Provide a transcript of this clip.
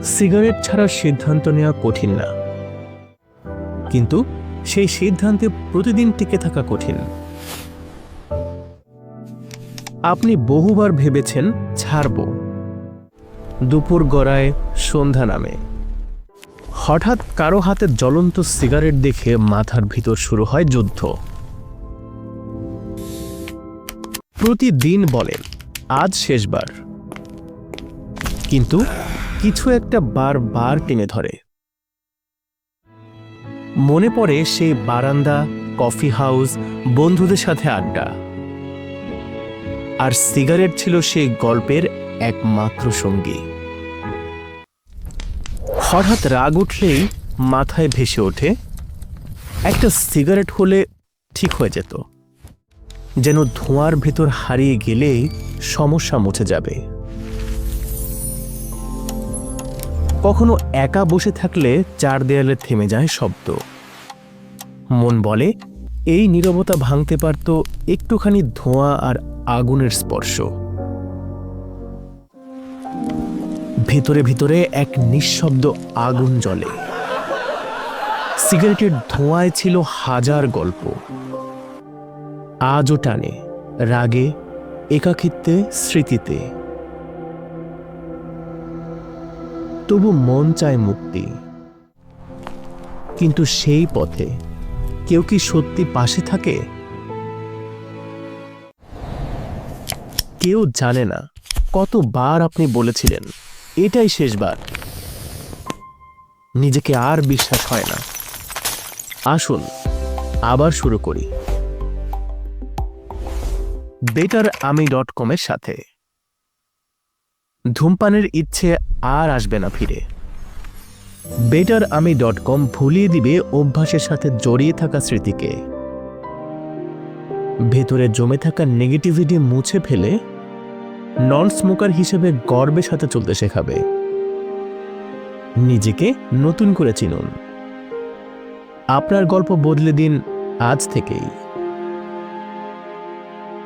Cigarette ছাড়া সিদ্ধান্ত নেওয়া কঠিন না, কিন্তু সেই সিদ্ধান্তে প্রতিদিন টিকে থাকা কঠিন। আপনি বহুবার ভেবেছেন ছাড়ব, দুপুর গড়ায়, সন্ধ্যা নামে, হঠাৎ কারো হাতে জ্বলন্ত সিগারেট দেখে মাথার ভিতর শুরু হয় যুদ্ধ। প্রতিদিন বলেন আজ শেষবার, কিন্তু কিছু একটা বারবার টেনে ধরে। মনে পড়ে সেই বারান্দা, কফি হাউস, বন্ধুদের সাথে আড্ডা, আর সিগারেট ছিল সেই গল্পের একমাত্র সঙ্গী। হঠাৎ রাগ উঠলেই মাথায় ভেসে ওঠে একটা সিগারেট হলে ঠিক হয়ে যেত, যেন ধোঁয়ার ভেতর হারিয়ে গেলেই সমস্যা মুছে যাবে। কখনো একা বসে থাকলে চার দেয়ালে থেমে যায় শব্দ। মন বলে এই নীরবতা ভাঙতে পারত একটুখানি ধোঁয়া আর আগুনের স্পর্শ। ভেতরে ভিতরে এক নিঃশব্দ আগুন জ্বলে। সিগারেটের ধোঁয়ায় ছিল হাজার গল্প, আজও টানে, রাগে, একাকিত্বে, স্মৃতিতে। তবু মন চায় মুক্তি, কিন্তু সেই পথে কেউ কি সত্যি পাশে থাকে? কেউ জানে না কতবার আপনি বলেছিলেন এটাই শেষবার। নিজেকে আর বিশ্বাস হয় না। আসুন আবার শুরু করি betterami.com-এর সাথে। ধূমপানের ইচ্ছে আর আসবে না ফিরে। betterami.com ভুলিয়ে দিবে অভ্যাসের সাথে জড়িয়ে থাকা স্মৃতিকে। ভেতরে জমে থাকা নেগেটিভিটি মুছে ফেলে নন স্মোকার হিসেবে গর্বের সাথে চলতে শেখাবে। নিজেকে নতুন করে চিনুন। আপনার গল্প বদলে দিন আজ থেকেই।